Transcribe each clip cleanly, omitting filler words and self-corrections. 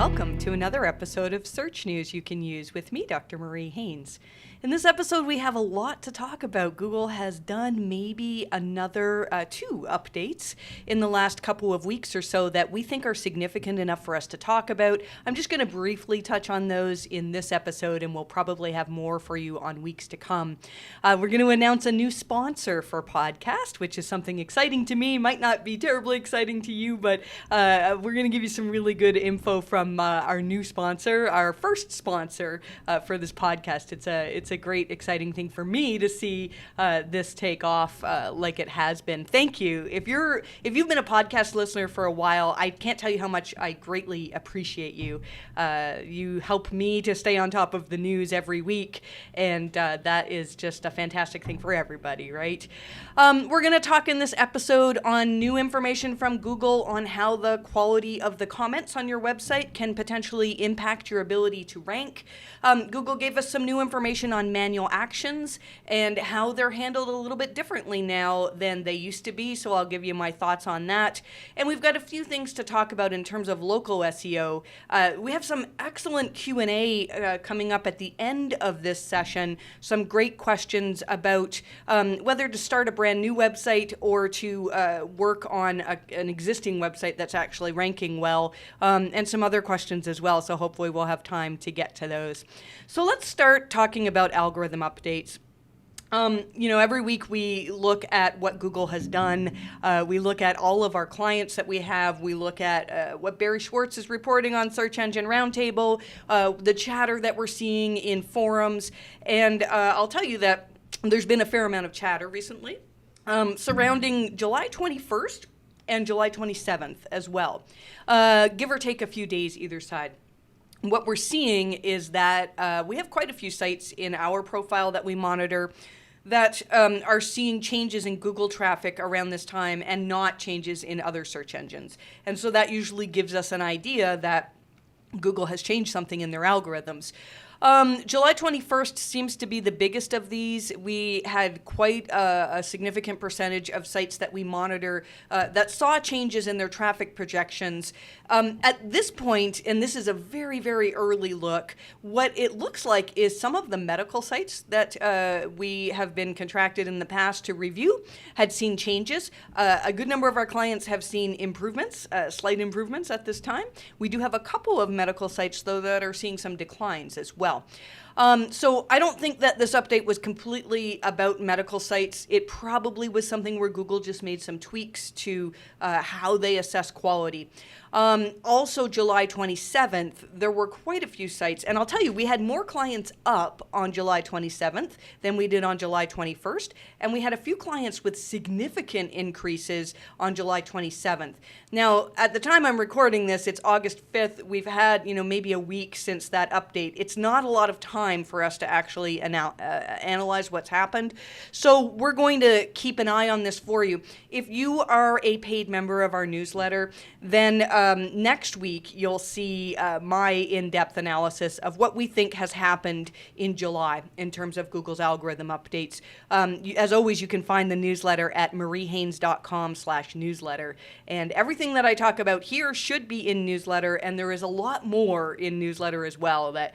welcome to another episode of Search News You Can Use with me, Dr. Marie Haynes. In this episode, we have a lot to talk about. Google has done maybe another 2 updates in the last couple of weeks or so that we think are significant enough for us to talk about. I'm just going to briefly touch on those in this episode, and we'll probably have more for you on weeks to come. We're going to announce a new sponsor for podcast, which is something exciting to me. Might not be terribly exciting to you, but we're going to give you some really good info from our new sponsor, our first sponsor for this podcast. It's a great, exciting thing for me to see this take off like it has been. Thank you. If you've been a podcast listener for a while, I can't tell you how much I greatly appreciate you. You help me to stay on top of the news every week, and that is just a fantastic thing for everybody, right? We're going to talk in this episode on new information from Google on how the quality of the comments on your website can potentially impact your ability to rank. Google gave us some new information on manual actions and how they're handled a little bit differently now than they used to be, so I'll give you my thoughts on that. And we've got a few things to talk about in terms of local SEO. We have some excellent Q&A coming up at the end of this session, some great questions about whether to start a brand new website or to work on an existing website that's actually ranking well, and some other questions as well, so hopefully we'll have time to get to those. So let's start talking about algorithm updates. Every week we look at what Google has done. We look at all of our clients that we have. We look at what Barry Schwartz is reporting on Search Engine Roundtable, the chatter that we're seeing in forums. And I'll tell you that there's been a fair amount of chatter recently surrounding July 21st and July 27th as well, give or take a few days either side. What we're seeing is that we have quite a few sites in our profile that we monitor that are seeing changes in Google traffic around this time and not changes in other search engines. And so that usually gives us an idea that Google has changed something in their algorithms. July 21st seems to be the biggest of these. We had quite a significant percentage of sites that we monitor that saw changes in their traffic projections. At this point, and this is a very, very early look, what it looks like is some of the medical sites that we have been contracted in the past to review had seen changes. A good number of our clients have seen improvements, slight improvements at this time. We do have a couple of medical sites, though, that are seeing some declines as well. So I don't think that this update was completely about medical sites. It probably was something where Google just made some tweaks to how they assess quality. Also, July 27th, there were quite a few sites, and I'll tell you, we had more clients up on July 27th than we did on July 21st, and we had a few clients with significant increases on July 27th. Now, at the time I'm recording this, it's August 5th. We've had, maybe a week since that update. It's not a lot of time for us to actually analyze what's happened, so we're going to keep an eye on this for you. If you are a paid member of our newsletter, then next week, you'll see my in-depth analysis of what we think has happened in July in terms of Google's algorithm updates. As always, you can find the newsletter at mariehaynes.com/newsletter. And everything that I talk about here should be in newsletter, and there is a lot more in newsletter as well that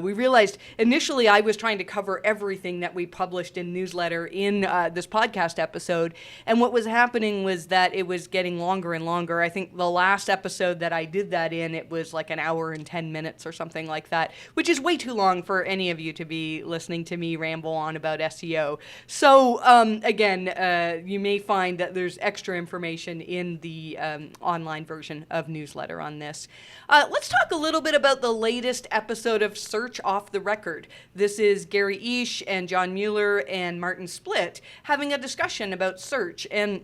we realized. Initially, I was trying to cover everything that we published in newsletter in this podcast episode, and what was happening was that it was getting longer and longer. I think the last episode that I did that in, it was like an hour and 10 minutes or something like that, which is way too long for any of you to be listening to me ramble on about SEO. So again, you may find that there's extra information in the online version of newsletter on this. Let's talk a little bit about the latest episode of Search Off the Record. This is Gary Ish and John Mueller and Martin Splitt having a discussion about search. And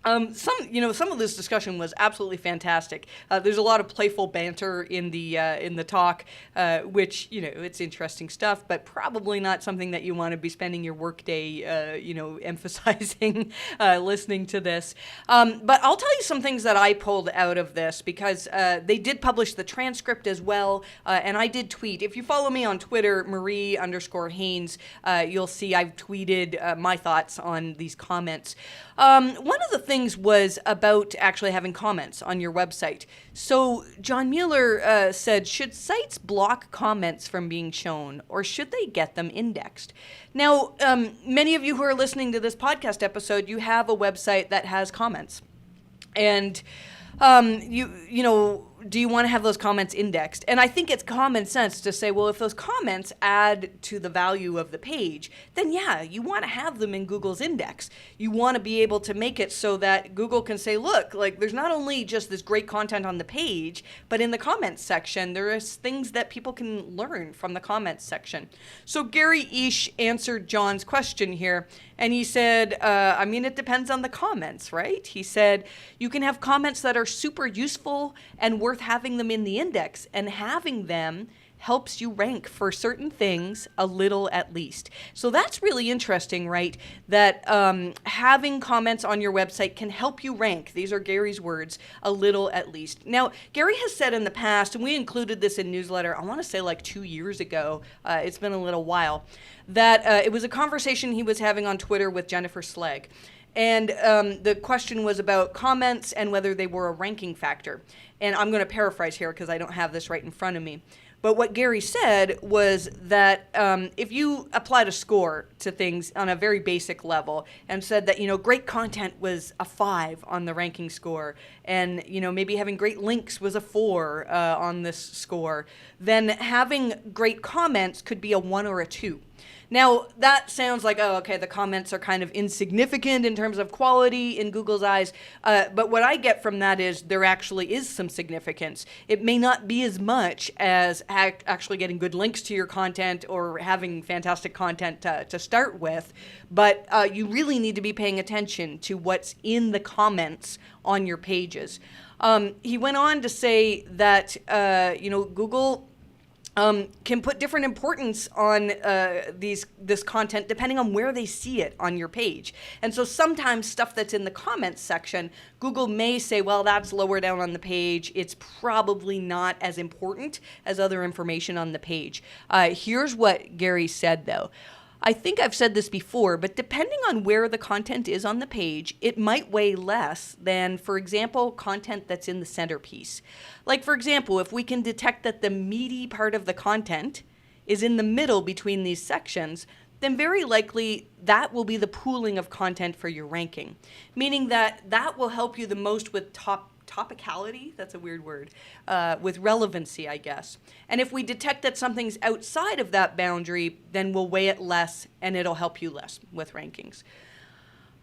some of this discussion was absolutely fantastic. There's a lot of playful banter in the talk, which it's interesting stuff, but probably not something that you want to be spending your workday, emphasizing listening to this. But I'll tell you some things that I pulled out of this because they did publish the transcript as well, and I did tweet. If you follow me on Twitter, Marie_Haynes, you'll see I've tweeted my thoughts on these comments. One of the things things was about actually having comments on your website. So John Mueller said, should sites block comments from being shown, or should they get them indexed? Now, many of you who are listening to this podcast episode, you have a website that has comments. And you know, do you want to have those comments indexed? And I think it's common sense to say, well, if those comments add to the value of the page, then yeah, you want to have them in Google's index. You want to be able to make it so that Google can say, look, like there's not only just this great content on the page, but in the comments section, there is things that people can learn from the comments section. So Gary Ish answered John's question here, and he said, I mean, it depends on the comments, right? He said, you can have comments that are super useful and worth having them in the index, and having them helps you rank for certain things a little at least. So that's really interesting, right? That having comments on your website can help you rank. These are Gary's words, a little at least. Now, Gary has said in the past, and we included this in newsletter, I want to say like 2 years ago, it's been a little while, that it was a conversation he was having on Twitter with Jennifer Slegg. And the question was about comments and whether they were a ranking factor. And I'm going to paraphrase here because I don't have this right in front of me. But what Gary said was that if you applied a score to things on a very basic level and said that, you know, great content was a 5 on the ranking score, and, you know, maybe having great links was a 4 on this score, then having great comments could be a 1 or a 2. Now, that sounds like, oh, okay, the comments are kind of insignificant in terms of quality in Google's eyes. But what I get from that is there actually is some significance. It may not be as much as actually getting good links to your content or having fantastic content to start with, but you really need to be paying attention to what's in the comments on your pages. He went on to say that, you know, Google can put different importance on this content depending on where they see it on your page. And so sometimes stuff that's in the comments section, Google may say, well, that's lower down on the page. It's probably not as important as other information on the page. Here's what Gary said, though. I think I've said this before, but depending on where the content is on the page, it might weigh less than, for example, content that's in the centerpiece. Like, for example, if we can detect that the meaty part of the content is in the middle between these sections, then very likely that will be the pooling of content for your ranking, meaning that that will help you the most with topicality, that's a weird word, with relevancy, I guess. And if we detect that something's outside of that boundary, then we'll weigh it less and it'll help you less with rankings.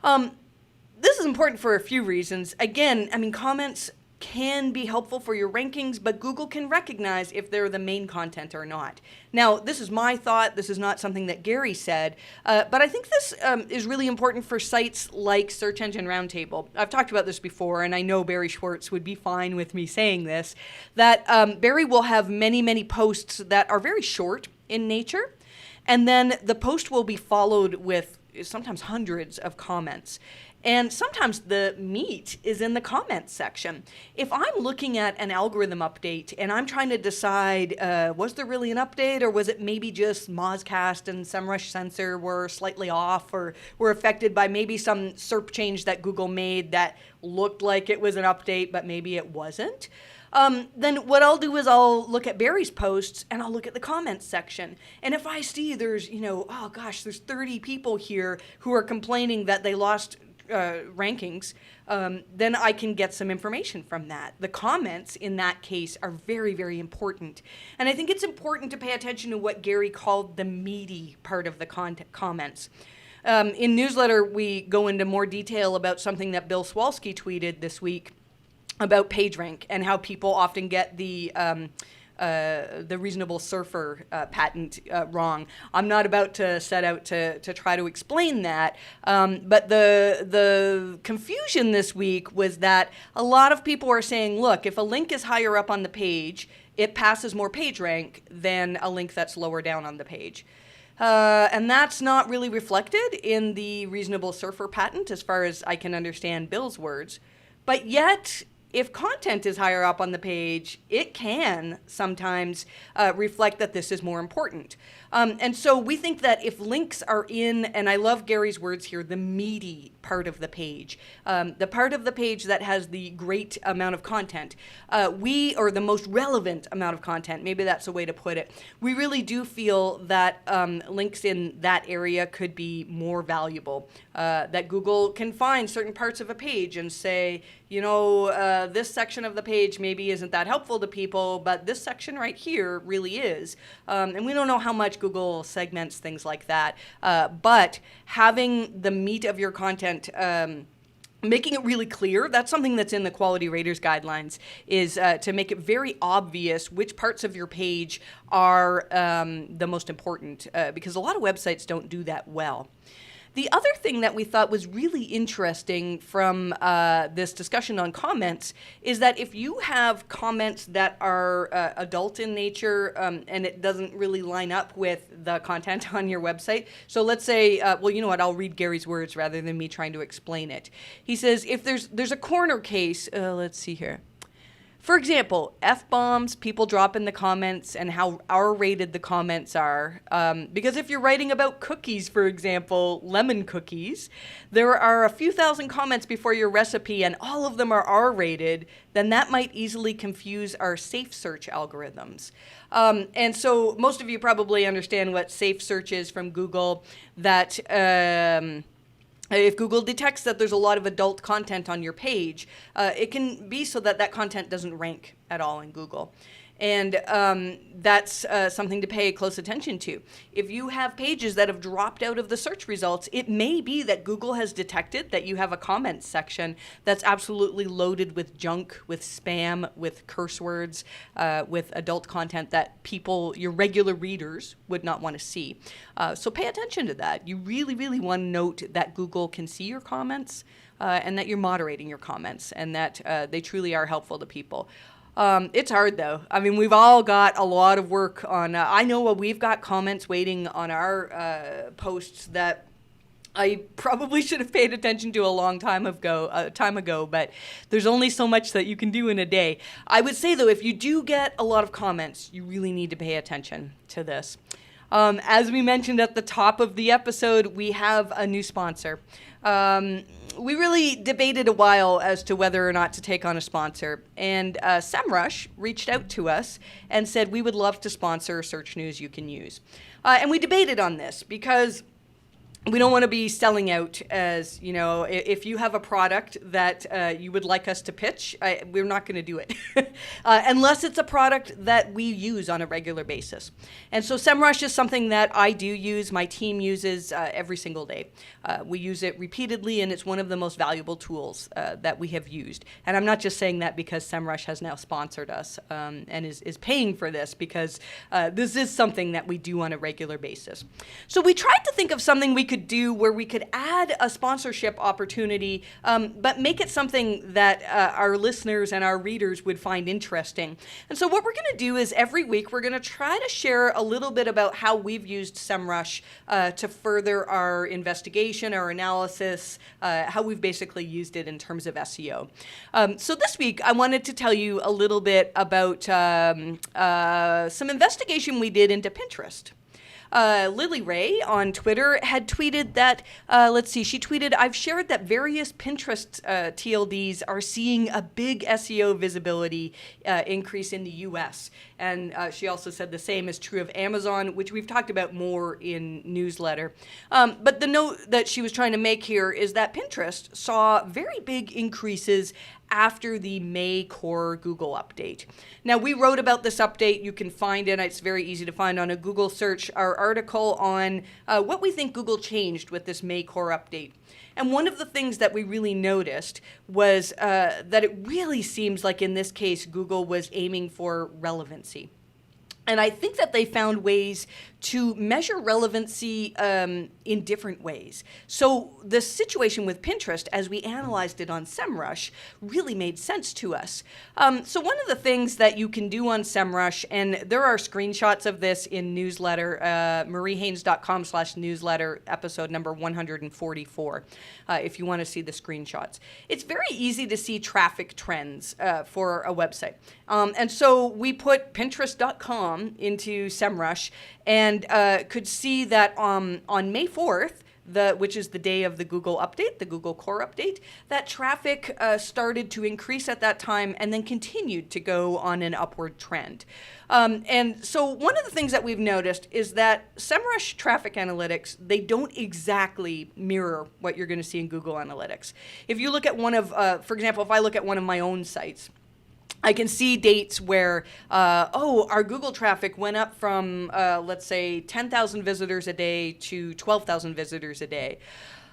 This is important for a few reasons. Again, I mean, comments can be helpful for your rankings, but Google can recognize if they're the main content or not. Now, this is my thought. This is not something that Gary said, but I think this is really important for sites like Search Engine Roundtable. I've talked about this before, and I know Barry Schwartz would be fine with me saying this, that Barry will have many, many posts that are very short in nature, and then the post will be followed with sometimes hundreds of comments. And sometimes the meat is in the comments section. If I'm looking at an algorithm update and I'm trying to decide, was there really an update, or was it maybe just Mozcast and SEMrush Sensor were slightly off, or were affected by maybe some SERP change that Google made that looked like it was an update, but maybe it wasn't? Then what I'll do is I'll look at Barry's posts and I'll look at the comments section. And if I see there's, you know, oh gosh, there's 30 people here who are complaining that they lost rankings, then I can get some information from that. The comments in that case are very, very important. And I think it's important to pay attention to what Gary called the meaty part of the comments. In newsletter, we go into more detail about something that Bill Swalski tweeted this week about PageRank and how people often get the reasonable surfer patent wrong. I'm not about to set out to try to explain that, but the confusion this week was that a lot of people are saying, look, if a link is higher up on the page, it passes more PageRank than a link that's lower down on the page. And that's not really reflected in the reasonable surfer patent as far as I can understand Bill's words. But yet, if content is higher up on the page, it can sometimes reflect that this is more important. And so we think that if links are in, and I love Gary's words here, the meaty part of the page. The part of the page that has the great amount of content, or the most relevant amount of content, maybe that's a way to put it. We really do feel that links in that area could be more valuable, that Google can find certain parts of a page and say, this section of the page maybe isn't that helpful to people, but this section right here really is. And we don't know how much Google segments things like that. But having the meat of your content, making it really clear, that's something that's in the Quality Raters guidelines, is to make it very obvious which parts of your page are the most important, because a lot of websites don't do that well. The other thing that we thought was really interesting from this discussion on comments is that if you have comments that are adult in nature and it doesn't really line up with the content on your website. So let's say, well, you know what, I'll read Gary's words rather than me trying to explain it. He says, if there's a corner case, let's see here. For example, F-bombs, people drop in the comments and how R-rated the comments are. Because if you're writing about cookies, for example, lemon cookies, there are a few thousand comments before your recipe and all of them are R-rated, then that might easily confuse our safe search algorithms. And so most of you probably understand what safe search is from Google, that if Google detects that there's a lot of adult content on your page, it can be so that that content doesn't rank at all in Google. And that's something to pay close attention to. If you have pages that have dropped out of the search results, it may be that Google has detected that you have a comments section that's absolutely loaded with junk, with spam, with curse words, with adult content that people, your regular readers, would not want to see. So pay attention to that. You really, really want to note that Google can see your comments and that you're moderating your comments and that they truly are helpful to people. It's hard though. I mean, we've all got a lot of work on, I know we've got comments waiting on our posts that I probably should have paid attention to a long time ago, but there's only so much that you can do in a day. I would say though, if you do get a lot of comments, you really need to pay attention to this. As we mentioned at the top of the episode, we have a new sponsor. We really debated a while as to whether or not to take on a sponsor, and SEMrush reached out to us and said we would love to sponsor Search News You Can Use. And we debated on this because we don't want to be selling out as, if you have a product that you would like us to pitch, we're not going to do it unless it's a product that we use on a regular basis. And so SEMrush is something that I do use, my team uses every single day. We use it repeatedly, and it's one of the most valuable tools that we have used. And I'm not just saying that because SEMrush has now sponsored us and is paying for this, because this is something that we do on a regular basis. So we tried to think of something we could do where we could add a sponsorship opportunity, but make it something that our listeners and our readers would find interesting. And so what we're going to do is every week we're going to try to share a little bit about how we've used SEMrush to further our investigation, our analysis, how we've basically used it in terms of SEO. So this week I wanted to tell you a little bit about some investigation we did into Pinterest. Lily Ray on Twitter had tweeted that, she tweeted, I've shared that various Pinterest TLDs are seeing a big SEO visibility increase in the US. And she also said the same is true of Amazon, which we've talked about more in newsletter. But the note that she was trying to make here is that Pinterest saw very big increases after the May core Google update. Now, we wrote about this update. You can find it. It's very easy to find on a Google search, our article on what we think Google changed with this May core update. And one of the things that we really noticed was that it really seems like in this case, Google was aiming for relevancy. And I think that they found ways to measure relevancy in different ways. So the situation with Pinterest, as we analyzed it on SEMrush, really made sense to us. So one of the things that you can do on SEMrush, and there are screenshots of this in newsletter, mariehaynes.com/newsletter, episode number 144, if you want to see the screenshots. It's very easy to see traffic trends for a website. And so we put Pinterest.com into SEMrush and could see that on May 4th, which is the day of the Google update, the Google Core update, that traffic started to increase at that time and then continued to go on an upward trend. And so one of the things that we've noticed is that SEMrush traffic analytics, they don't exactly mirror what you're going to see in Google Analytics. If you look at one of, for example, if I look at one of my own sites, I can see dates where, our Google traffic went up from, let's say, 10,000 visitors a day to 12,000 visitors a day.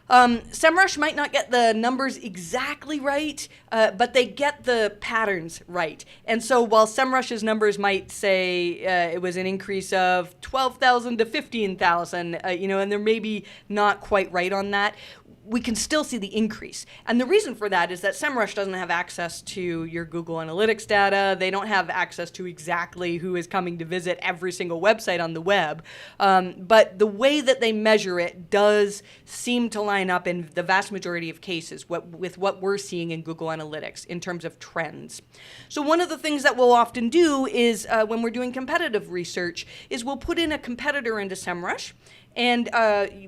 SEMrush might not get the numbers exactly right, but they get the patterns right. And so while SEMrush's numbers might say it was an increase of 12,000 to 15,000, and they're maybe not quite right on that, we can still see the increase. And the reason for that is that SEMrush doesn't have access to your Google Analytics data. They don't have access to exactly who is coming to visit every single website on the web. But the way that they measure it does seem to line up in the vast majority of cases with what we're seeing in Google Analytics in terms of trends. So one of the things that we'll often do is when we're doing competitive research is we'll put in a competitor into SEMrush, and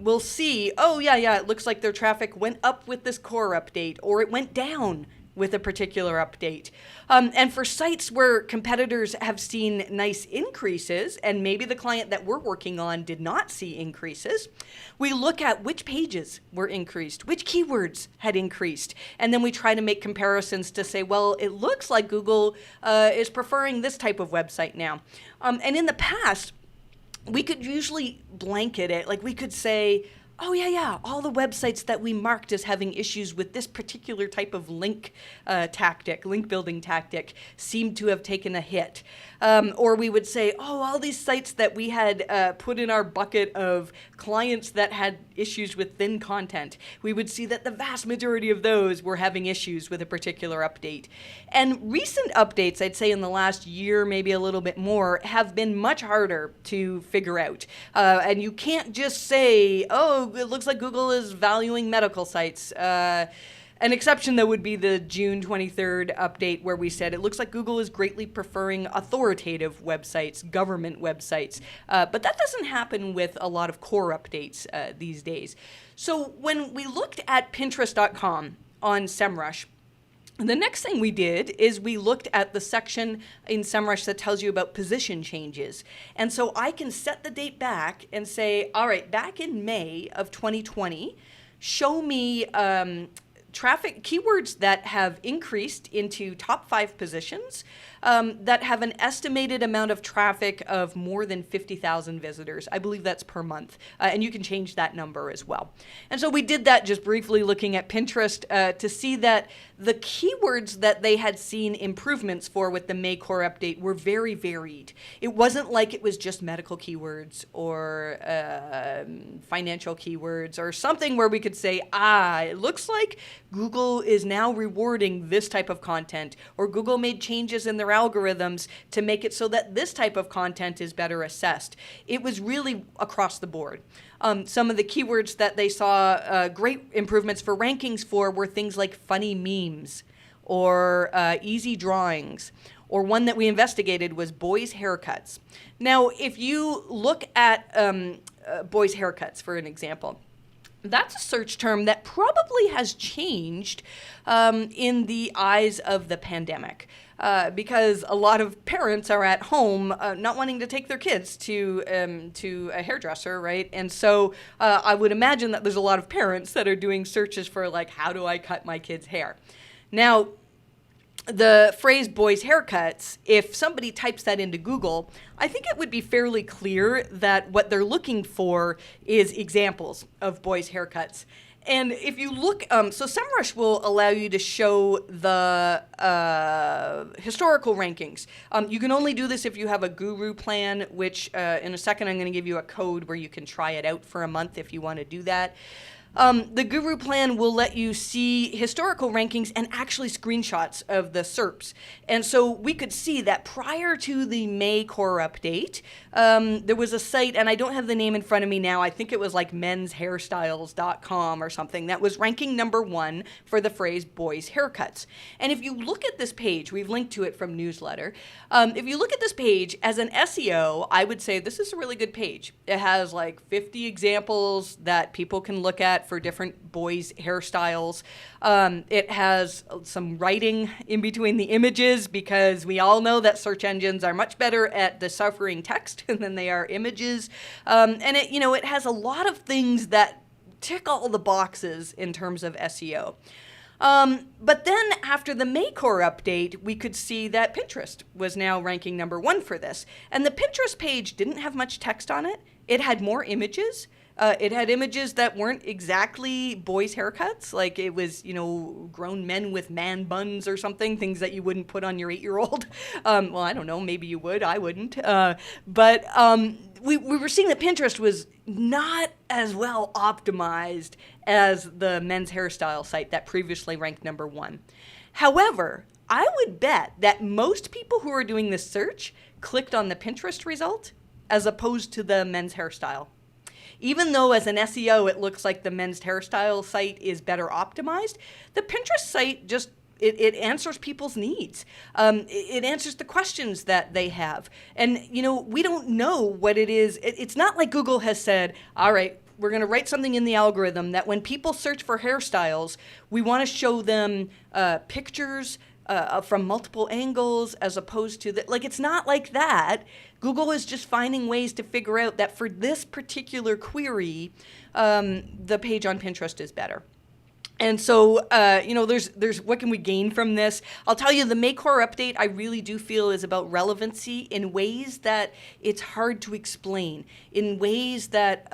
we'll see, it looks like their traffic went up with this core update, or it went down with a particular update. And for sites where competitors have seen nice increases, and maybe the client that we're working on did not see increases, we look at which pages were increased, which keywords had increased, and then we try to make comparisons to say, well, it looks like Google is preferring this type of website now. And in the past, we could usually blanket it. Like we could say, all the websites that we marked as having issues with this particular type of link building tactic seem to have taken a hit. Or we would say, all these sites that we had put in our bucket of clients that had issues with thin content, we would see that the vast majority of those were having issues with a particular update. And recent updates, I'd say in the last year, maybe a little bit more, have been much harder to figure out. And you can't just say, it looks like Google is valuing medical sites. An exception, though, would be the June 23rd update where we said it looks like Google is greatly preferring authoritative websites, government websites. But that doesn't happen with a lot of core updates these days. So when we looked at Pinterest.com on SEMrush, the next thing we did is we looked at the section in SEMrush that tells you about position changes. And so I can set the date back and say, all right, back in May of 2020, show me traffic keywords that have increased into top 5 positions that have an estimated amount of traffic of more than 50,000 visitors. I believe that's per month. And you can change that number as well. And so we did that just briefly looking at Pinterest to see that the keywords that they had seen improvements for with the May core update were very varied. It wasn't like it was just medical keywords or financial keywords or something where we could say, it looks like Google is now rewarding this type of content, or Google made changes in their algorithms to make it so that this type of content is better assessed. It was really across the board. Some of the keywords that they saw great improvements for rankings for were things like funny memes or easy drawings, or one that we investigated was boys' haircuts. Now, if you look at boys' haircuts, for an example, that's a search term that probably has changed in the eyes of the pandemic. Because a lot of parents are at home not wanting to take their kids to a hairdresser, right? And so I would imagine that there's a lot of parents that are doing searches for, like, how do I cut my kid's hair? Now, the phrase boys' haircuts, if somebody types that into Google, I think it would be fairly clear that what they're looking for is examples of boys' haircuts. And if you look, so SEMrush will allow you to show the historical rankings. You can only do this if you have a Guru plan, which in a second I'm going to give you a code where you can try it out for a month if you want to do that. The Guru plan will let you see historical rankings and actually screenshots of the SERPs. And so we could see that prior to the May core update, there was a site, and I don't have the name in front of me now, I think it was like menshairstyles.com or something, that was ranking #1 for the phrase boys haircuts. And if you look at this page, we've linked to it from newsletter, if you look at this page as an SEO, I would say this is a really good page. It has like 50 examples that people can look at for different boys' hairstyles. It has some writing in between the images because we all know that search engines are much better at deciphering text than they are images. And it has a lot of things that tick all the boxes in terms of SEO. But then after the May core update, we could see that Pinterest was now ranking #1 for this. And the Pinterest page didn't have much text on it. It had more images. It had images that weren't exactly boys' haircuts, like it was, grown men with man buns or something, things that you wouldn't put on your 8-year-old. Well, I don't know, maybe you would, I wouldn't. But we were seeing that Pinterest was not as well optimized as the men's hairstyle site that previously ranked #1. However, I would bet that most people who are doing this search clicked on the Pinterest result as opposed to the men's hairstyle. Even though as an SEO it looks like the men's hairstyle site is better optimized, the Pinterest site just, it answers people's needs. It answers the questions that they have. And, we don't know what it is. It's not like Google has said, all right, we're going to write something in the algorithm that when people search for hairstyles, we want to show them pictures from multiple angles as opposed to it's not like that. Google is just finding ways to figure out that for this particular query, the page on Pinterest is better. And so, there's what can we gain from this? I'll tell you, the May core update, I really do feel is about relevancy in ways that it's hard to explain, in ways that,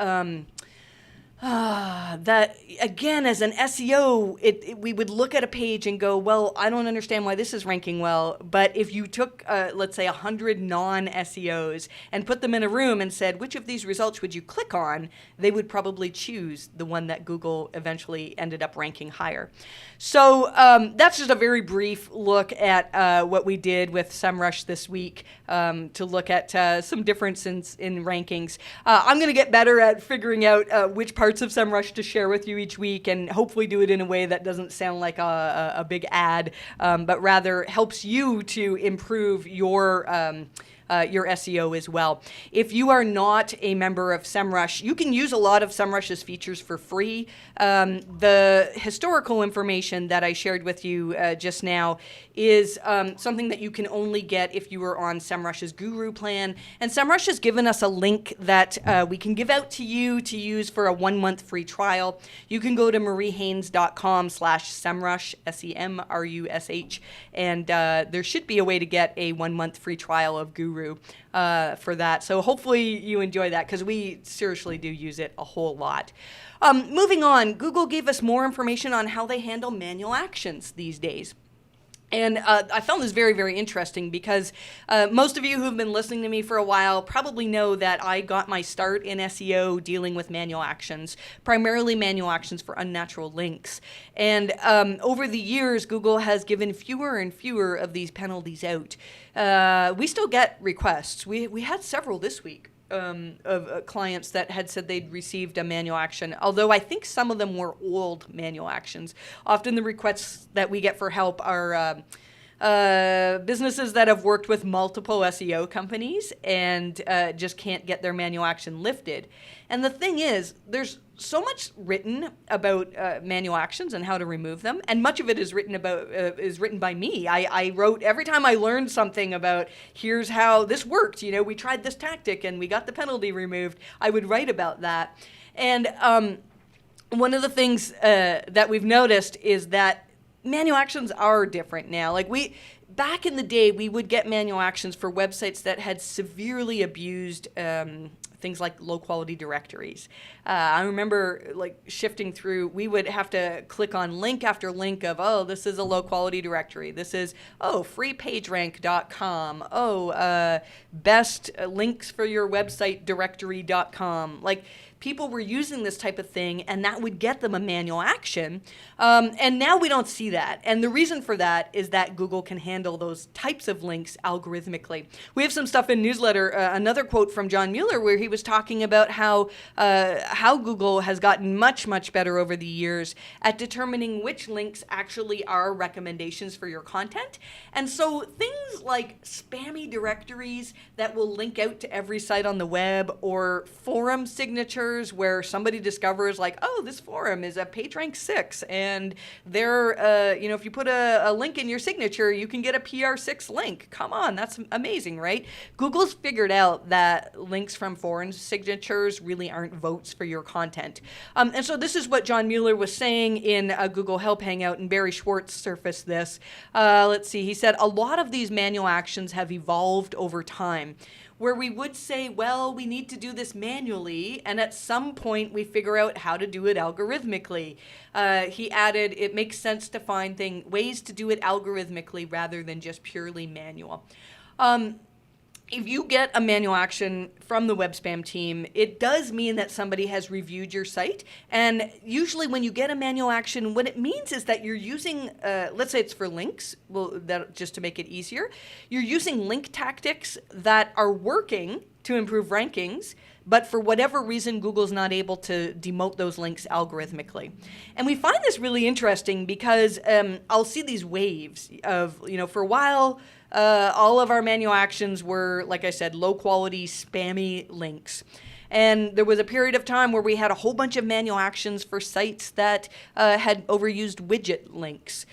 that again, as an SEO, we would look at a page and go, well, I don't understand why this is ranking well. But if you took, let's say, 100 non-SEOs and put them in a room and said, which of these results would you click on? They would probably choose the one that Google eventually ended up ranking higher. So that's just a very brief look at what we did with SEMrush this week to look at some differences in rankings. I'm going to get better at figuring out which parts of SEMrush to share with you each week, and hopefully do it in a way that doesn't sound like a big ad, but rather helps you to improve your SEO as well. If you are not a member of SEMrush, you can use a lot of SEMrush's features for free. The historical information that I shared with you just now is something that you can only get if you are on SEMrush's Guru plan. And SEMrush has given us a link that we can give out to you to use for a 1-month free trial. You can go to mariehaynes.com/SEMrush, SEMRUSH, and there should be a way to get a 1-month free trial of Guru for that. So hopefully you enjoy that, because we seriously do use it a whole lot. Moving on, Google gave us more information on how they handle manual actions these days. And I found this very, very interesting because most of you who've been listening to me for a while probably know that I got my start in SEO dealing with manual actions, primarily manual actions for unnatural links. And over the years, Google has given fewer and fewer of these penalties out. We still get requests. We had several this week. Of clients that had said they'd received a manual action, although I think some of them were old manual actions. Often the requests that we get for help are businesses that have worked with multiple SEO companies and just can't get their manual action lifted. And the thing is, there's so much written about manual actions and how to remove them, and much of it is written by me. I wrote every time I learned something about here's how this worked. We tried this tactic and we got the penalty removed. I would write about that. And one of the things that we've noticed is that manual actions are different now. Back in the day, we would get manual actions for websites that had severely abused things like low quality directories. I remember like shifting through, we would have to click on link after link of, oh, this is a low quality directory. This is, oh, freepagerank.com. Best links for your website directory.com. Like, people were using this type of thing, and that would get them a manual action. And now we don't see that. And the reason for that is that Google can handle those types of links algorithmically. We have some stuff in newsletter, another quote from John Mueller, where he was talking about how Google has gotten much, much better over the years at determining which links actually are recommendations for your content. And so things like spammy directories that will link out to every site on the web, or forum signatures where somebody discovers like, oh, this forum is a PageRank 6, and they're, if you put a link in your signature, you can get a PR6 link. Come on, that's amazing, right? Google's figured out that links from forum signatures really aren't votes for your content. And so this is what John Mueller was saying in a Google Help Hangout, and Barry Schwartz surfaced this. Let's see, he said, a lot of these manual actions have evolved over time, where we would say, well, we need to do this manually, and at some point we figure out how to do it algorithmically. He added, it makes sense to find ways to do it algorithmically rather than just purely manual. If you get a manual action from the web spam team, it does mean that somebody has reviewed your site. And usually when you get a manual action, what it means is that you're using, let's say it's for links, just to make it easier, you're using link tactics that are working to improve rankings, but for whatever reason, Google's not able to demote those links algorithmically. And we find this really interesting because I'll see these waves of, for a while, all of our manual actions were, like I said, low quality, spammy links. And there was a period of time where we had a whole bunch of manual actions for sites that had overused widget links.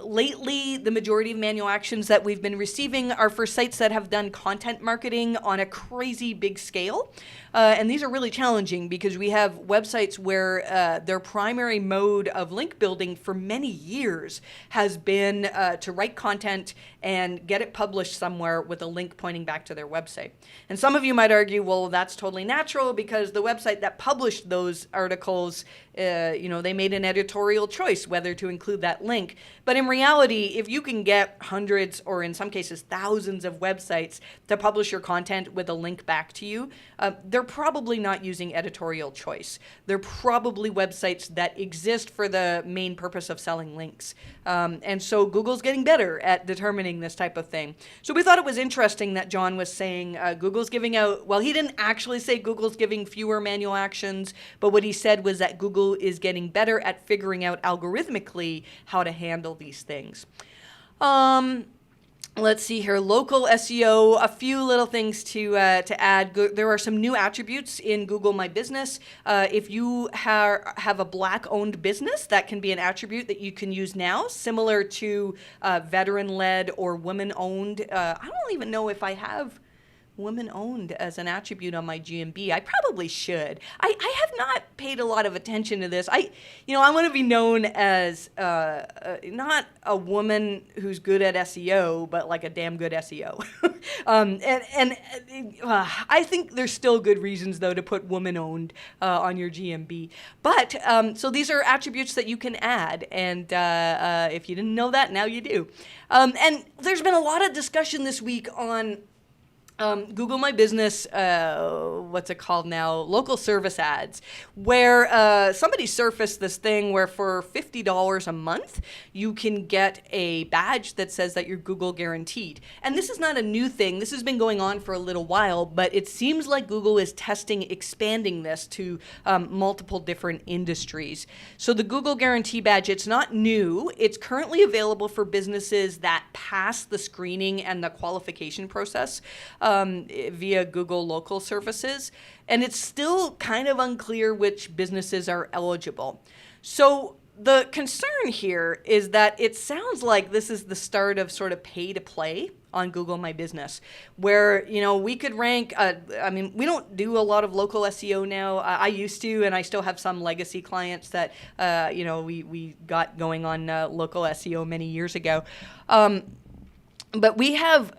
Lately, the majority of manual actions that we've been receiving are for sites that have done content marketing on a crazy big scale. And these are really challenging because we have websites where their primary mode of link building for many years has been to write content and get it published somewhere with a link pointing back to their website. And some of you might argue, well, that's totally natural because the website that published those articles, they made an editorial choice whether to include that link. But in reality, if you can get hundreds or in some cases thousands of websites to publish your content with a link back to you, they're probably not using editorial choice. They're probably websites that exist for the main purpose of selling links. And so Google's getting better at determining this type of thing. So we thought it was interesting that John was saying Google's giving out, well, he didn't actually say Google's giving fewer manual actions, but what he said was that Google is getting better at figuring out algorithmically how to handle these things. Let's see here, local SEO, a few little things to add. There are some new attributes in Google My Business. If you have a Black-owned business, that can be an attribute that you can use now, similar to veteran-led or women-owned. I don't even know if I have women-owned as an attribute on my GMB. I probably should. I have not paid a lot of attention to this. I want to be known as not a woman who's good at SEO, but like a damn good SEO. I think there's still good reasons, though, to put woman-owned on your GMB. But so these are attributes that you can add, and if you didn't know that, now you do. And there's been a lot of discussion this week on Google My Business, what's it called now? Local service ads, where somebody surfaced this thing where for $50 a month, you can get a badge that says that you're Google guaranteed. And this is not a new thing. This has been going on for a little while, but it seems like Google is expanding this to multiple different industries. So the Google Guarantee Badge, it's not new. It's currently available for businesses that pass the screening and the qualification process via Google local services, and it's still kind of unclear which businesses are eligible. So the concern here is that it sounds like this is the start of sort of pay to play on Google My Business, where, we could rank, we don't do a lot of local SEO now. I used to, and I still have some legacy clients that, we got going on local SEO many years ago. but we have,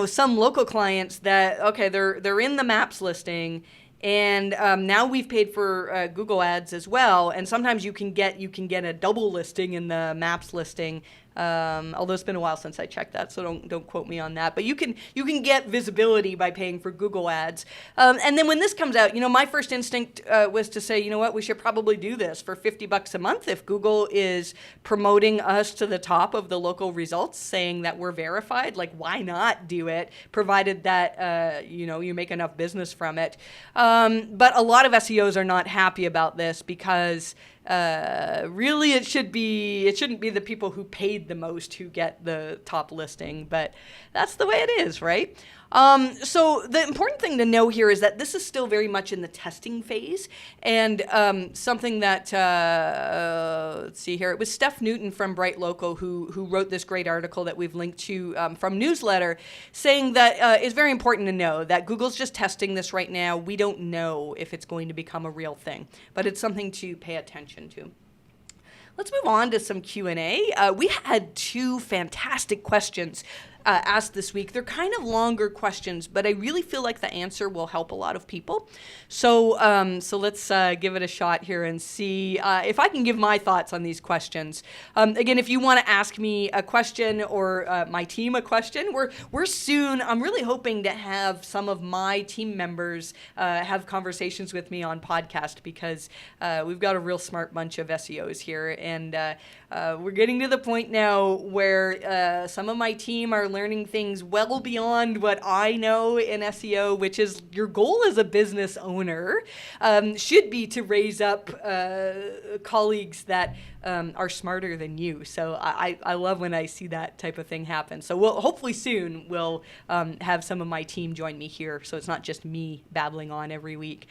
some local clients that, okay, they're in the maps listing, and now we've paid for Google Ads as well. And sometimes you can get a double listing in the maps listing. Although it's been a while since I checked that, so don't quote me on that. But you can get visibility by paying for Google Ads. And then when this comes out, my first instinct was to say, you know what, we should probably do this for $50 a month. If Google is promoting us to the top of the local results, saying that we're verified, like, why not do it? Provided that you make enough business from it. But a lot of SEOs are not happy about this because really it shouldn't be the people who paid the most who get the top listing, but that's the way it is, right? So the important thing to know here is that this is still very much in the testing phase, and something that, let's see here, it was Steph Newton from Bright Local who wrote this great article that we've linked to from Newsletter, saying that it's very important to know that Google's just testing this right now. We don't know if it's going to become a real thing, but it's something to pay attention to. Let's move on to some Q&A. We had 2 fantastic questions asked this week. They're kind of longer questions, but I really feel like the answer will help a lot of people. So let's give it a shot here and see if I can give my thoughts on these questions. Again, if you want to ask me a question or my team a question, we're soon, I'm really hoping to have some of my team members have conversations with me on podcast, because we've got a real smart bunch of SEOs here, and we're getting to the point now where some of my team are learning things well beyond what I know in SEO, which is your goal as a business owner should be to raise up colleagues that are smarter than you. So I love when I see that type of thing happen. So hopefully soon we'll have some of my team join me here, so it's not just me babbling on every week.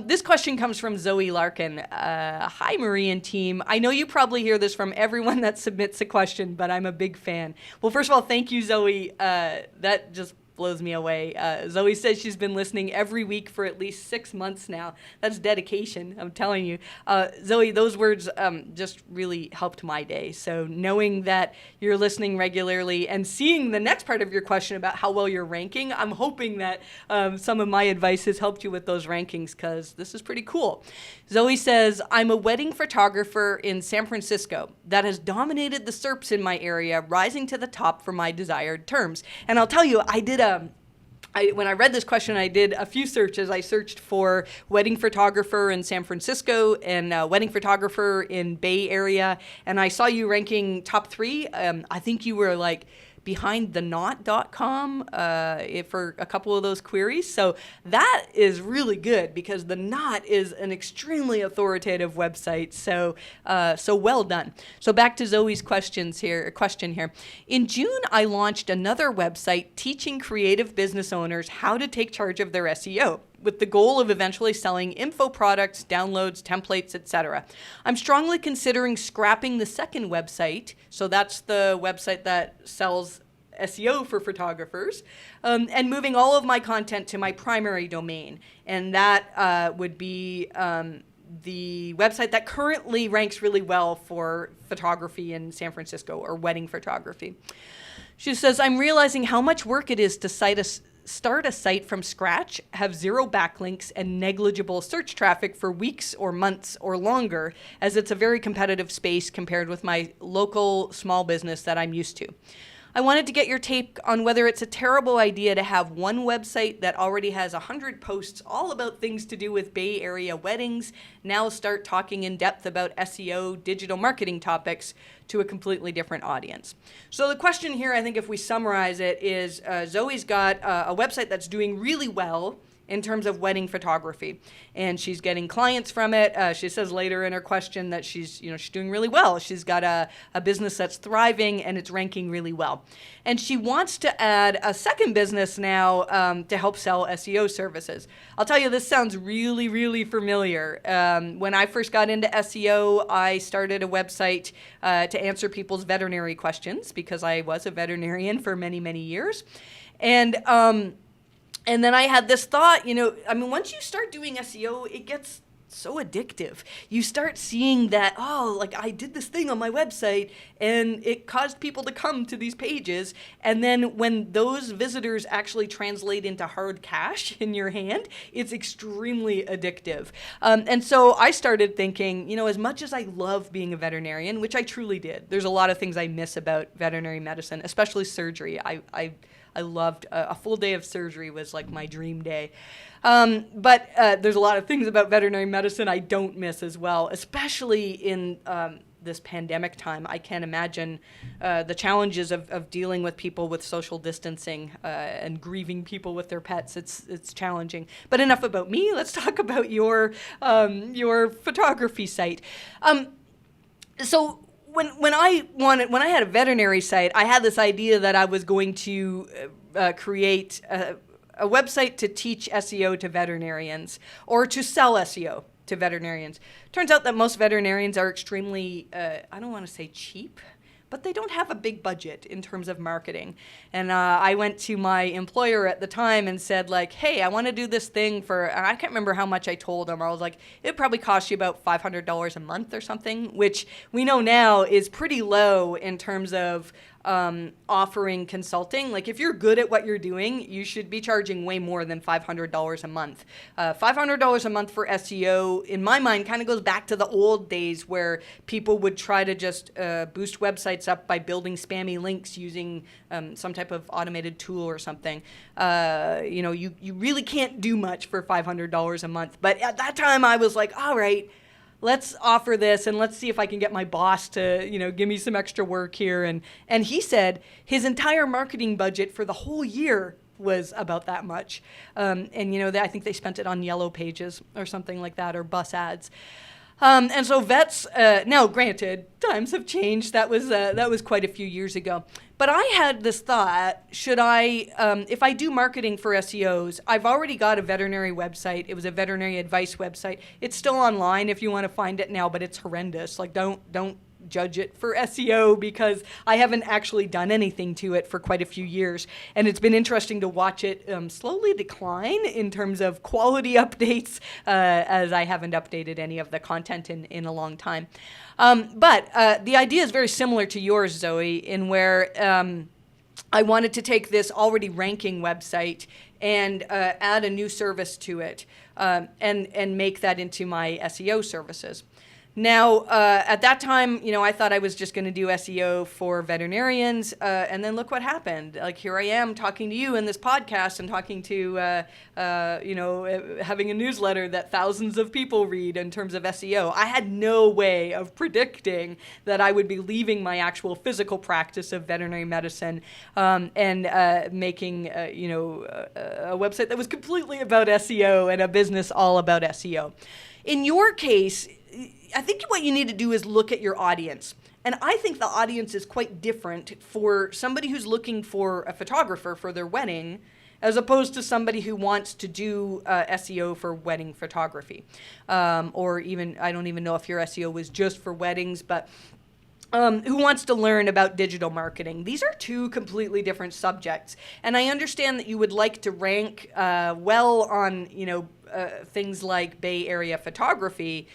This question comes from Zoe Larkin. Hi, Marie and team. I know you probably hear this from everyone that submits a question, but I'm a big fan. Well, first of all, thank you, Zoe. That just blows me away. Zoe says she's been listening every week for at least 6 months now. That's dedication, I'm telling you. Zoe, those words just really helped my day. So knowing that you're listening regularly and seeing the next part of your question about how well you're ranking, I'm hoping that some of my advice has helped you with those rankings, because this is pretty cool. Zoe says, I'm a wedding photographer in San Francisco that has dominated the SERPs in my area, rising to the top for my desired terms. And I'll tell you, when I read this question, I did a few searches. I searched for wedding photographer in San Francisco and wedding photographer in Bay Area, and I saw you ranking top 3. I think you were like behindthenot.com for a couple of those queries. So that is really good, because The Knot is an extremely authoritative website. So well done. So back to Zoe's question here. In June, I launched another website teaching creative business owners how to take charge of their SEO, with the goal of eventually selling info products, downloads, templates, etc. I'm strongly considering scrapping the second website, so that's the website that sells SEO for photographers, and moving all of my content to my primary domain. And that would be the website that currently ranks really well for photography in San Francisco, or wedding photography. She says, I'm realizing how much work it is to start a site from scratch, have 0 backlinks, and negligible search traffic for weeks or months or longer, as it's a very competitive space compared with my local small business that I'm used to. I wanted to get your take on whether it's a terrible idea to have one website that already has 100 posts all about things to do with Bay Area weddings now start talking in depth about SEO, digital marketing topics to a completely different audience. So the question here, I think if we summarize it, is Zoe's got a website that's doing really well in terms of wedding photography, and she's getting clients from it. She says later in her question that she's doing really well. She's got a business that's thriving and it's ranking really well. And she wants to add a second business now to help sell SEO services. I'll tell you, this sounds really, really familiar. When I first got into SEO, I started a website to answer people's veterinary questions, because I was a veterinarian for many, many years. And then I had this thought, once you start doing SEO, it gets so addictive. You start seeing that, oh, like I did this thing on my website and it caused people to come to these pages. And then when those visitors actually translate into hard cash in your hand, it's extremely addictive. And so I started thinking, as much as I love being a veterinarian, which I truly did, there's a lot of things I miss about veterinary medicine, especially surgery. I loved a full day of surgery was like my dream day. But there's a lot of things about veterinary medicine I don't miss as well, especially in this pandemic time. I can't imagine the challenges of dealing with people with social distancing and grieving people with their pets. It's challenging. But enough about me. Let's talk about your photography site. So when I had a veterinary site, I had this idea that I was going to create a website to teach SEO to veterinarians or to sell SEO to veterinarians. Turns out that most veterinarians are extremely, I don't want to say cheap, but they don't have a big budget in terms of marketing. And I went to my employer at the time and said, like, hey, I want to do this thing and I can't remember how much I told them. I was like, it probably costs you about $500 a month or something, which we know now is pretty low in terms of offering consulting. Like if you're good at what you're doing, you should be charging way more than $500 a month. $500 a month for SEO, in my mind, kind of goes back to the old days where people would try to just boost websites up by building spammy links using some type of automated tool or something. You really can't do much for $500 a month. But at that time, I was like, all right, let's offer this and let's see if I can get my boss to, give me some extra work here. And he said his entire marketing budget for the whole year was about that much. I think they spent it on yellow pages or something like that, or bus ads. And so vets, now granted, times have changed. That was quite a few years ago. But I had this thought, should I, if I do marketing for SEOs, I've already got a veterinary website. It was a veterinary advice website. It's still online if you want to find it now, but it's horrendous. Like don't judge it for SEO because I haven't actually done anything to it for quite a few years. And it's been interesting to watch it slowly decline in terms of quality updates as I haven't updated any of the content in a long time. But the idea is very similar to yours, Zoe, in where I wanted to take this already ranking website and add a new service to it and make that into my SEO services. Now, at that time, I thought I was just going to do SEO for veterinarians, and then look what happened. Like, here I am talking to you in this podcast and talking to, having a newsletter that thousands of people read in terms of SEO. I had no way of predicting that I would be leaving my actual physical practice of veterinary medicine and making, a website that was completely about SEO and a business all about SEO. In your case, I think what you need to do is look at your audience. And I think the audience is quite different for somebody who's looking for a photographer for their wedding as opposed to somebody who wants to do SEO for wedding photography. Or even, I don't even know if your SEO was just for weddings, but who wants to learn about digital marketing. These are two completely different subjects. And I understand that you would like to rank well on, things like Bay Area photography.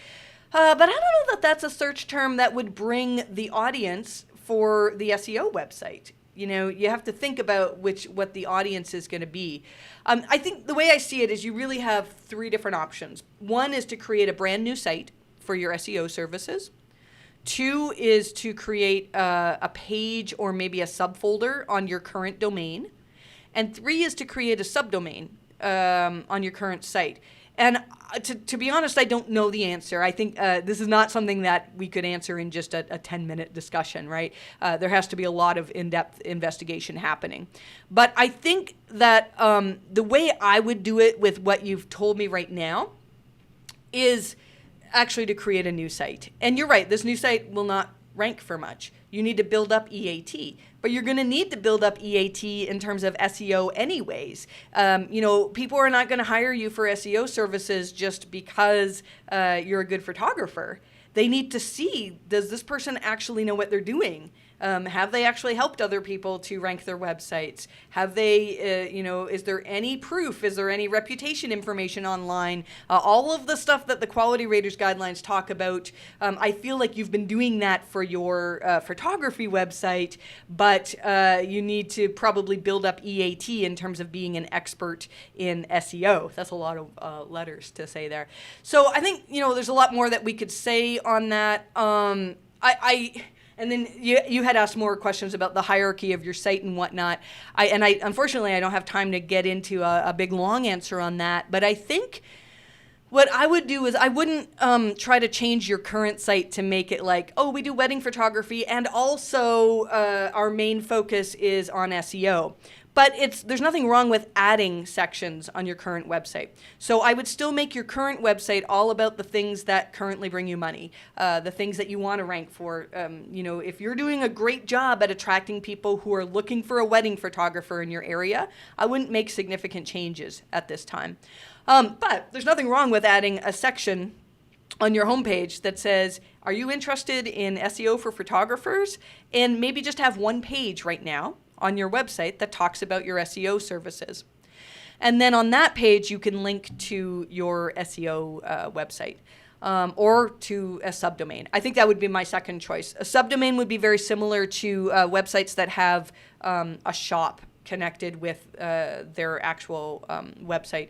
But I don't know that that's a search term that would bring the audience for the SEO website. You have to think about what the audience is going to be. I think the way I see it is you really have three different options. One is to create a brand new site for your SEO services. Two is to create a page or maybe a subfolder on your current domain. And three is to create a subdomain on your current site. And to be honest, I don't know the answer. I think this is not something that we could answer in just a 10-minute discussion, right? There has to be a lot of in-depth investigation happening. But I think that the way I would do it with what you've told me right now is actually to create a new site. And you're right, this new site will not rank for much. You need to build up EAT, but you're going to need to build up EAT in terms of SEO anyways. People are not going to hire you for SEO services just because you're a good photographer. They need to see, does this person actually know what they're doing? Have they actually helped other people to rank their websites? Have they, is there any proof? Is there any reputation information online? All of the stuff that the Quality Raters Guidelines talk about. I feel like you've been doing that for your photography website, but you need to probably build up EAT in terms of being an expert in SEO. That's a lot of letters to say there. So I think, there's a lot more that we could say on that. And then you had asked more questions about the hierarchy of your site and whatnot. Unfortunately, I don't have time to get into a big long answer on that. But I think what I would do is I wouldn't try to change your current site to make it like, oh, we do wedding photography, and also our main focus is on SEO. But there's nothing wrong with adding sections on your current website. So I would still make your current website all about the things that currently bring you money, the things that you want to rank for. If you're doing a great job at attracting people who are looking for a wedding photographer in your area, I wouldn't make significant changes at this time. But there's nothing wrong with adding a section on your homepage that says, are you interested in SEO for photographers? And maybe just have one page right now on your website that talks about your SEO services. And then on that page, you can link to your SEO website or to a subdomain. I think that would be my second choice. A subdomain would be very similar to websites that have a shop connected with their actual website.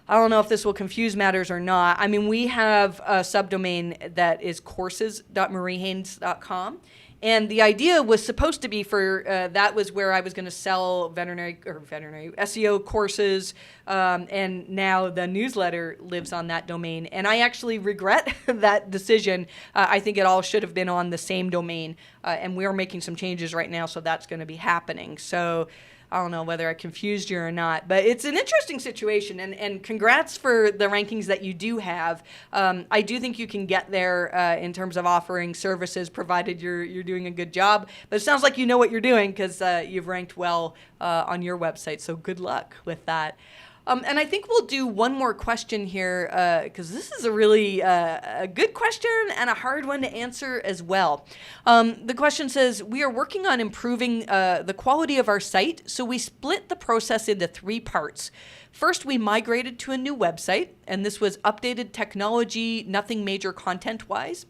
I don't know if this will confuse matters or not. I mean, we have a subdomain that is courses.mariehaynes.com. And the idea was supposed to be for, that was where I was going to sell veterinary SEO courses. And now the newsletter lives on that domain. And I actually regret that decision. I think it all should have been on the same domain. And we're making some changes right now, so that's going to be happening. So I don't know whether I confused you or not, but it's an interesting situation, and congrats for the rankings that you do have. I do think you can get there in terms of offering services, provided you're doing a good job. But it sounds like you know what you're doing, because you've ranked well on your website, so good luck with that. And I think we'll do one more question here, because this is a really a good question and a hard one to answer as well. The question says, we are working on improving the quality of our site, so we split the process into 3 parts. First, we migrated to a new website, and this was updated technology, nothing major content-wise.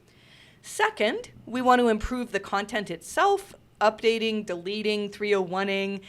Second, we want to improve the content itself, updating, deleting, 301ing.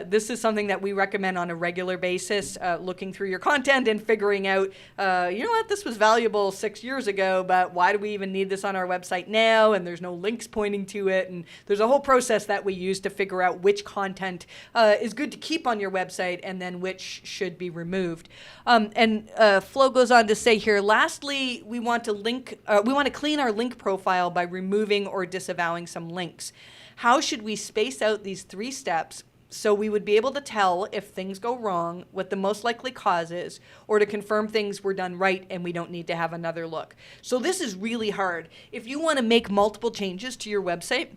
This is something that we recommend on a regular basis, looking through your content and figuring out, this was valuable 6 years ago, but why do we even need this on our website now? And there's no links pointing to it. And there's a whole process that we use to figure out which content is good to keep on your website and then which should be removed. Flo goes on to say here, lastly, we want to clean our link profile by removing or disavowing some links. How should we space out these 3 steps so we would be able to tell if things go wrong, what the most likely cause is, or to confirm things were done right and we don't need to have another look? So this is really hard. If you want to make multiple changes to your website,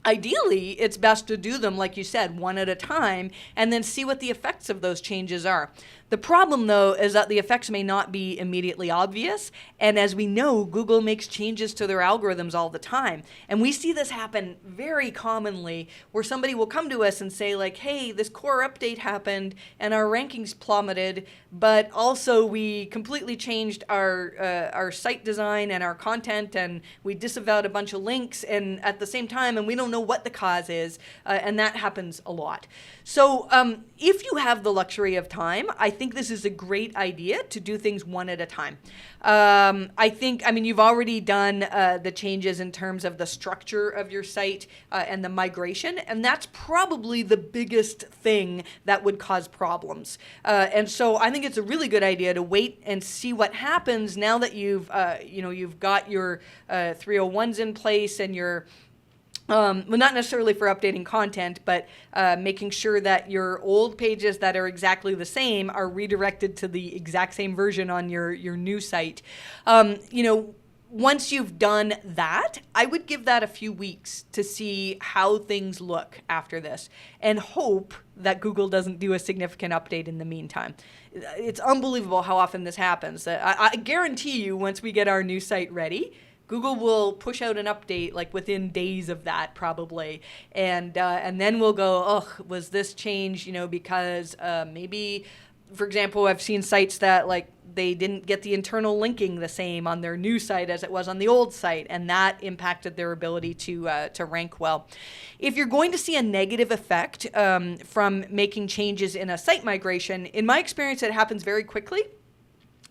ideally, it's best to do them, like you said, one at a time, and then see what the effects of those changes are. The problem, though, is that the effects may not be immediately obvious, and as we know, Google makes changes to their algorithms all the time. And we see this happen very commonly, where somebody will come to us and say, like, hey, this core update happened, and our rankings plummeted, but also we completely changed our site design and our content, and we disavowed a bunch of links, and at the same time, and we don't know what the cause is, and that happens a lot. So if you have the luxury of time, I think this is a great idea to do things one at a time. You've already done the changes in terms of the structure of your site and the migration, and that's probably the biggest thing that would cause problems. And so I think it's a really good idea to wait and see what happens now that you've got your 301s in place and your not necessarily for updating content, but making sure that your old pages that are exactly the same are redirected to the exact same version on your new site. Once you've done that, I would give that a few weeks to see how things look after this and hope that Google doesn't do a significant update in the meantime. It's unbelievable how often this happens. I guarantee you, once we get our new site ready, Google will push out an update like within days of that probably, and then we'll go, oh, was this change, because maybe, for example, I've seen sites that like they didn't get the internal linking the same on their new site as it was on the old site, and that impacted their ability to rank well. If you're going to see a negative effect from making changes in a site migration, in my experience, it happens very quickly.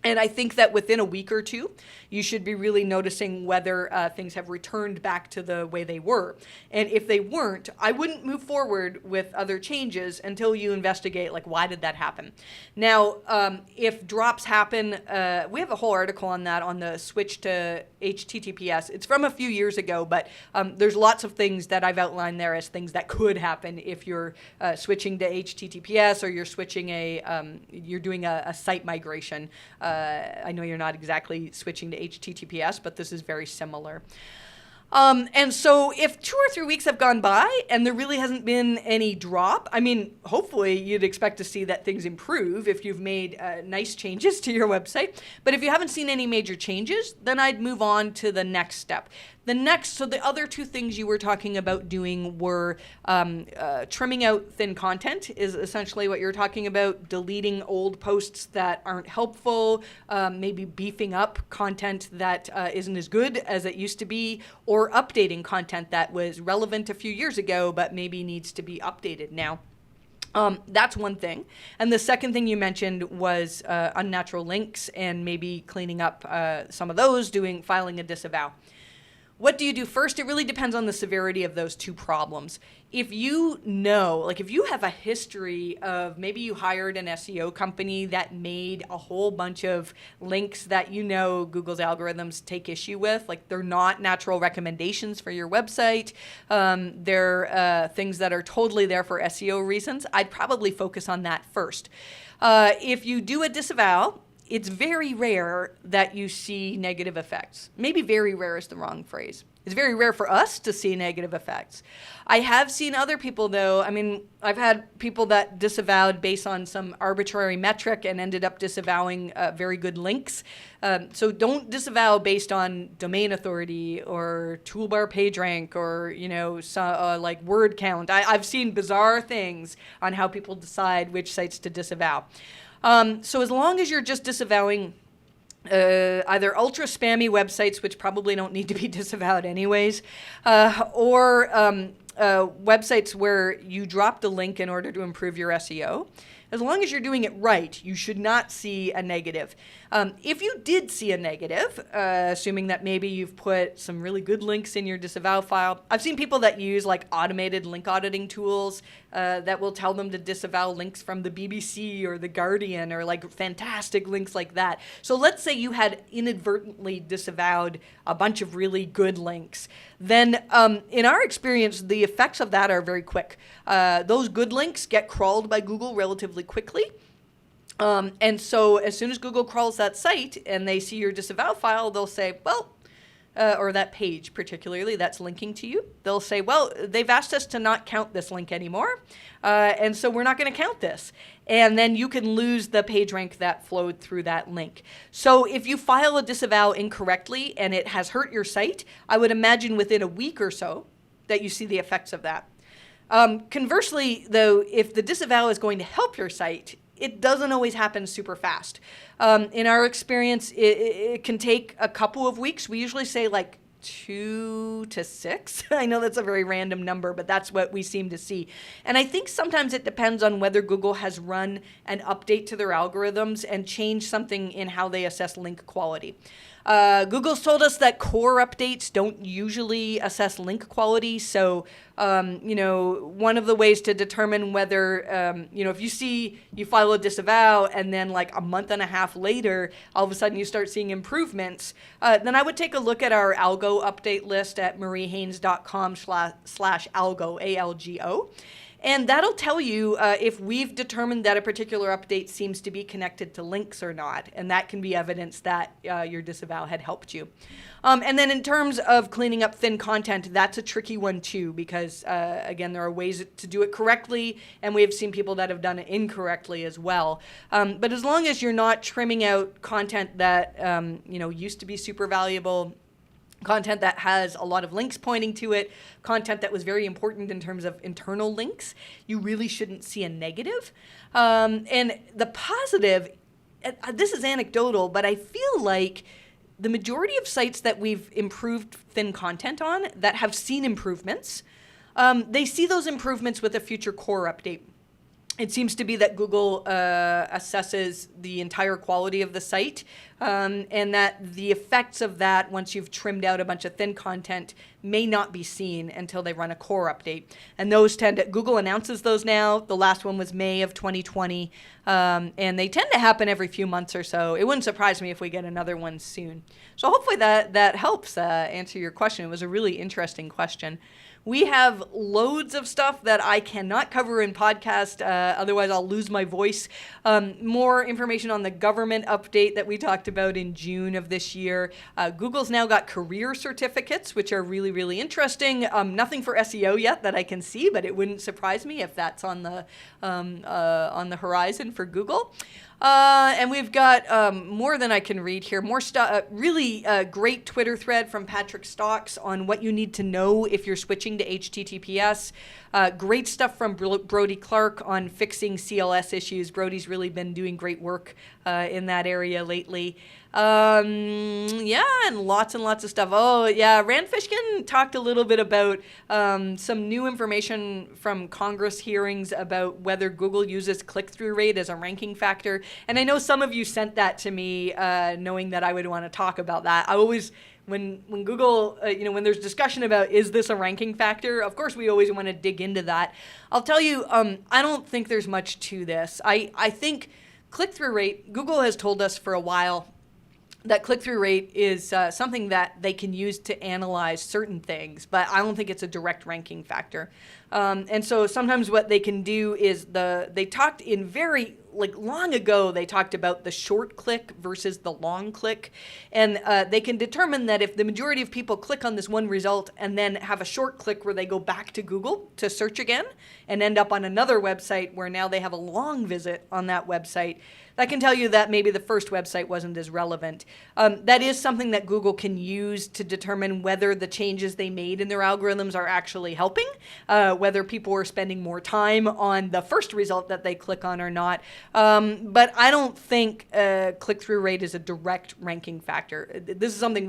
And I think that within a week or two, you should be really noticing whether things have returned back to the way they were. And if they weren't, I wouldn't move forward with other changes until you investigate, like, why did that happen? Now, if drops happen, we have a whole article on that on the switch to HTTPS. It's from a few years ago, but there's lots of things that I've outlined there as things that could happen if you're switching to HTTPS or you're switching you're doing a site migration. I know you're not exactly switching to HTTPS, but this is very similar. And so if 2 or 3 weeks have gone by and there really hasn't been any drop, I mean, hopefully you'd expect to see that things improve if you've made nice changes to your website. But if you haven't seen any major changes, then I'd move on to the next step. So the other two things you were talking about doing were trimming out thin content is essentially what you're talking about, deleting old posts that aren't helpful, maybe beefing up content that isn't as good as it used to be, or updating content that was relevant a few years ago but maybe needs to be updated now. That's one thing. And the second thing you mentioned was unnatural links and maybe cleaning up some of those, filing a disavow. What do you do first? It really depends on the severity of those two problems. If you know, like if you have a history of maybe you hired an SEO company that made a whole bunch of links that Google's algorithms take issue with, like they're not natural recommendations for your website, they're things that are totally there for SEO reasons, I'd probably focus on that first. If you do a disavow, it's very rare that you see negative effects. Maybe very rare is the wrong phrase. It's very rare for us to see negative effects. I have seen other people, though. I mean, I've had people that disavowed based on some arbitrary metric and ended up disavowing very good links. So don't disavow based on domain authority or toolbar PageRank or, like word count. I've seen bizarre things on how people decide which sites to disavow. So as long as you're just disavowing either ultra spammy websites, which probably don't need to be disavowed anyways, or websites where you dropped a link in order to improve your SEO, as long as you're doing it right, you should not see a negative. If you did see a negative, assuming that maybe you've put some really good links in your disavow file, I've seen people that use like automated link auditing tools that will tell them to disavow links from the BBC or the Guardian or like fantastic links like that. So let's say you had inadvertently disavowed a bunch of really good links. Then in our experience, the effects of that are very quick. Those good links get crawled by Google relatively quickly. And so as soon as Google crawls that site and they see your disavow file, they'll say, well, or that page particularly that's linking to you, they'll say, well, they've asked us to not count this link anymore, and so we're not going to count this. And then you can lose the page rank that flowed through that link. So if you file a disavow incorrectly and it has hurt your site, I would imagine within a week or so that you see the effects of that. Conversely, though, if the disavow is going to help your site, it doesn't always happen super fast. In our experience, it can take a couple of weeks. We usually say like 2 to 6. I know that's a very random number, but that's what we seem to see. And I think sometimes it depends on whether Google has run an update to their algorithms and changed something in how they assess link quality. Google's told us that core updates don't usually assess link quality. So, one of the ways to determine whether, if you file a disavow and then like a month and a half later, all of a sudden you start seeing improvements, then I would take a look at our Algo update list at mariehaynes.com/algo, ALGO. And that'll tell you if we've determined that a particular update seems to be connected to links or not. And that can be evidence that your disavow had helped you. And then in terms of cleaning up thin content, that's a tricky one too, because again, there are ways to do it correctly, and we have seen people that have done it incorrectly as well. But as long as you're not trimming out content that used to be super valuable, content that has a lot of links pointing to it, content that was very important in terms of internal links, you really shouldn't see a negative. And the positive, this is anecdotal, but I feel like the majority of sites that we've improved thin content on that have seen improvements, they see those improvements with a future core update. It seems to be that Google assesses the entire quality of the site, and that the effects of that, once you've trimmed out a bunch of thin content, may not be seen until they run a core update. And those Google announces those now. The last one was May of 2020, and they tend to happen every few months or so. It wouldn't surprise me if we get another one soon. So hopefully that helps answer your question. It was a really interesting question. We have loads of stuff that I cannot cover in podcast, otherwise I'll lose my voice. More information on the government update that we talked about in June of this year. Google's now got career certificates, which are really, really interesting. Nothing for SEO yet that I can see, but it wouldn't surprise me if that's on the horizon for Google. And we've got more than I can read here. More stuff. Really great Twitter thread from Patrick Stox on what you need to know if you're switching to HTTPS. Great stuff from Brody Clark on fixing CLS issues. Brody's really been doing great work in that area lately. Yeah, and lots of stuff. Oh, yeah, Rand Fishkin talked a little bit about some new information from Congress hearings about whether Google uses click-through rate as a ranking factor. And I know some of you sent that to me knowing that I would want to talk about that. I always, when Google, when there's discussion about is this a ranking factor, of course we always want to dig into that. I'll tell you, I don't think there's much to this. I think click-through rate, Google has told us for a while that click-through rate is something that they can use to analyze certain things, but I don't think it's a direct ranking factor. And so sometimes what they can do is they talked in very, long ago, they talked about the short click versus the long click. And they can determine that if the majority of people click on this one result and then have a short click where they go back to Google to search again and end up on another website where now they have a long visit on that website, that can tell you that maybe the first website wasn't as relevant. That is something that Google can use to determine whether the changes they made in their algorithms are actually helping, whether people are spending more time on the first result that they click on or not. But I don't think click-through rate is a direct ranking factor. This is something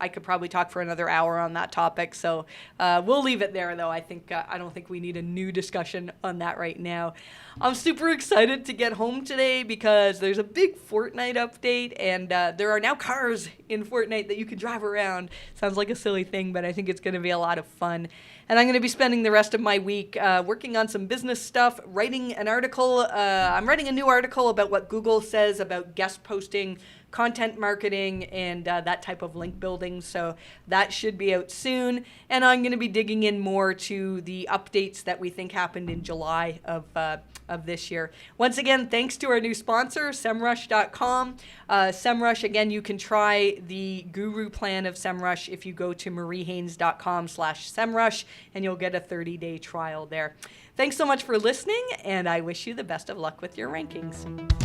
I could probably talk for another hour on that topic. So we'll leave it there, though. I don't think we need a new discussion on that right now. I'm super excited to get home today because there's a big Fortnite update, and there are now cars in Fortnite that you can drive around. Sounds like a silly thing, but I think it's going to be a lot of fun. And I'm going to be spending the rest of my week working on some business stuff, writing an article. I'm writing a new article about what Google says about guest posting, content marketing, and that type of link building. So that should be out soon. And I'm going to be digging in more to the updates that we think happened in July of this year. Once again, thanks to our new sponsor, SEMrush.com. SEMrush, again, you can try the Guru plan of SEMrush if you go to mariehaynes.com/SEMrush, and you'll get a 30-day trial there. Thanks so much for listening, and I wish you the best of luck with your rankings.